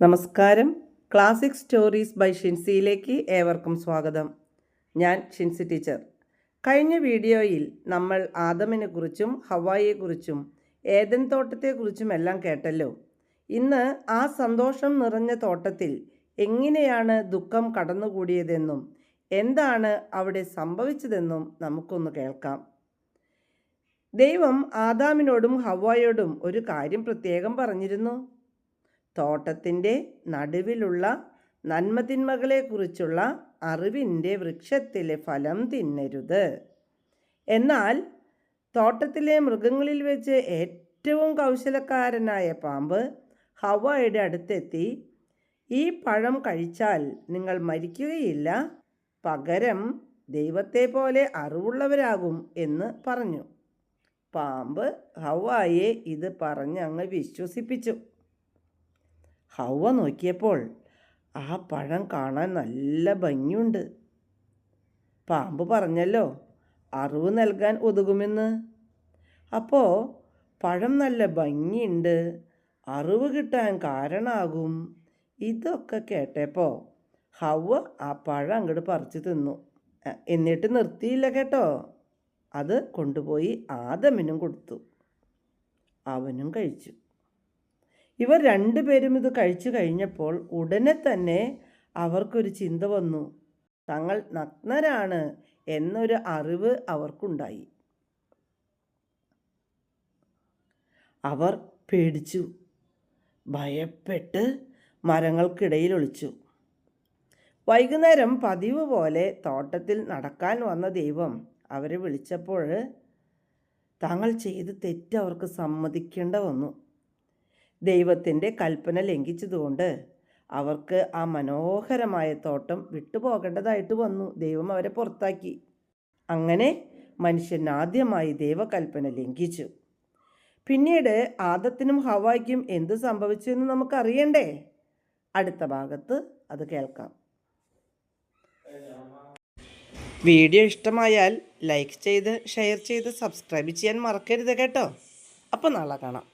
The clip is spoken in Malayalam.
നമസ്കാരം. ക്ലാസിക് സ്റ്റോറീസ് ബൈ ഷിൻസിയിലേക്ക് ഏവർക്കും സ്വാഗതം. ഞാൻ ഷിൻസി ടീച്ചർ. കഴിഞ്ഞ വീഡിയോയിൽ നമ്മൾ ആദമിനെക്കുറിച്ചും ഹവ്വായെക്കുറിച്ചും ഏദൻ തോട്ടത്തെക്കുറിച്ചും എല്ലാം കേട്ടല്ലോ. ഇന്ന് ആ സന്തോഷം നിറഞ്ഞ തോട്ടത്തിൽ എങ്ങനെയാണ് ദുഃഖം കടന്നുകൂടിയതെന്നും എന്താണ് അവിടെ സംഭവിച്ചതെന്നും നമുക്കൊന്ന് കേൾക്കാം. ദൈവം ആദാമിനോടും ഹവ്വായോടും ഒരു കാര്യം പ്രത്യേകം പറഞ്ഞിരുന്നു. തോട്ടത്തിൻ്റെ നടുവിലുള്ള നന്മതിന്മകളെക്കുറിച്ചുള്ള അറിവിൻ്റെ വൃക്ഷത്തിലെ ഫലം തിന്നരുത്. എന്നാൽ തോട്ടത്തിലെ മൃഗങ്ങളിൽ വെച്ച് ഏറ്റവും കൗശലക്കാരനായ പാമ്പ് ഹവ്വായുടെ അടുത്തെത്തി, ഈ പഴം കഴിച്ചാൽ നിങ്ങൾ മരിക്കുകയില്ല, പകരം ദൈവത്തെ പോലെ അറിവുള്ളവരാകും എന്ന് പറഞ്ഞു. പാമ്പ് ഹവ്വായെ ഇത് പറഞ്ഞ് അങ്ങ് വിശ്വസിപ്പിച്ചു. ഹവ്വ നോക്കിയപ്പോൾ ആ പഴം കാണാൻ നല്ല ഭംഗിയുണ്ട്. പാമ്പ് പറഞ്ഞല്ലോ അറിവ് നൽകാൻ ഒതുങ്ങുമെന്ന്. അപ്പോൾ പഴം നല്ല ഭംഗിയുണ്ട്, അറിവ് കിട്ടാൻ കാരണമാകും. ഇതൊക്കെ കേട്ടപ്പോൾ ഹവ്വ ആ പഴം അങ്ങോട്ട് പറിച്ചു തിന്നു. എന്നിട്ട് നിർത്തിയില്ല കേട്ടോ. അത് കൊണ്ടുപോയി ആദമിനും കൊടുത്തു. അവനും കഴിച്ചു. ഇവർ രണ്ടുപേരും ഇത് കഴിച്ചു കഴിഞ്ഞപ്പോൾ ഉടനെ തന്നെ അവർക്കൊരു ചിന്ത വന്നു. തങ്ങൾ നഗ്നരാണ് എന്നൊരു അറിവ് അവർക്കുണ്ടായി. അവർ പേടിച്ചു, ഭയപ്പെട്ട് മരങ്ങൾക്കിടയിൽ ഒളിച്ചു. വൈകുന്നേരം പതിവ് പോലെ തോട്ടത്തിൽ നടക്കാൻ വന്ന ദൈവം അവരെ വിളിച്ചപ്പോൾ താങ്കൾ ചെയ്ത് തെറ്റ് അവർക്ക് സമ്മതിക്കേണ്ട വന്നു. ദൈവത്തിൻ്റെ കൽപ്പന ലംഘിച്ചതുകൊണ്ട് അവർക്ക് ആ മനോഹരമായ തോട്ടം വിട്ടുപോകേണ്ടതായിട്ട് വന്നു. ദൈവം അവരെ പുറത്താക്കി. അങ്ങനെ മനുഷ്യൻ ആദ്യമായി ദൈവകൽപ്പന ലംഘിച്ചു. പിന്നീട് ആദത്തിനും ഹവ്വായ്ക്കും എന്ത് സംഭവിച്ചു എന്ന് നമുക്കറിയണ്ടേ? അടുത്ത ഭാഗത്ത് അത് കേൾക്കാം. വീഡിയോ ഇഷ്ടമായാൽ ലൈക്ക് ചെയ്ത് ഷെയർ ചെയ്ത് സബ്സ്ക്രൈബ് ചെയ്യാൻ മറക്കരുത് കേട്ടോ. അപ്പോൾ നാളെ കാണാം.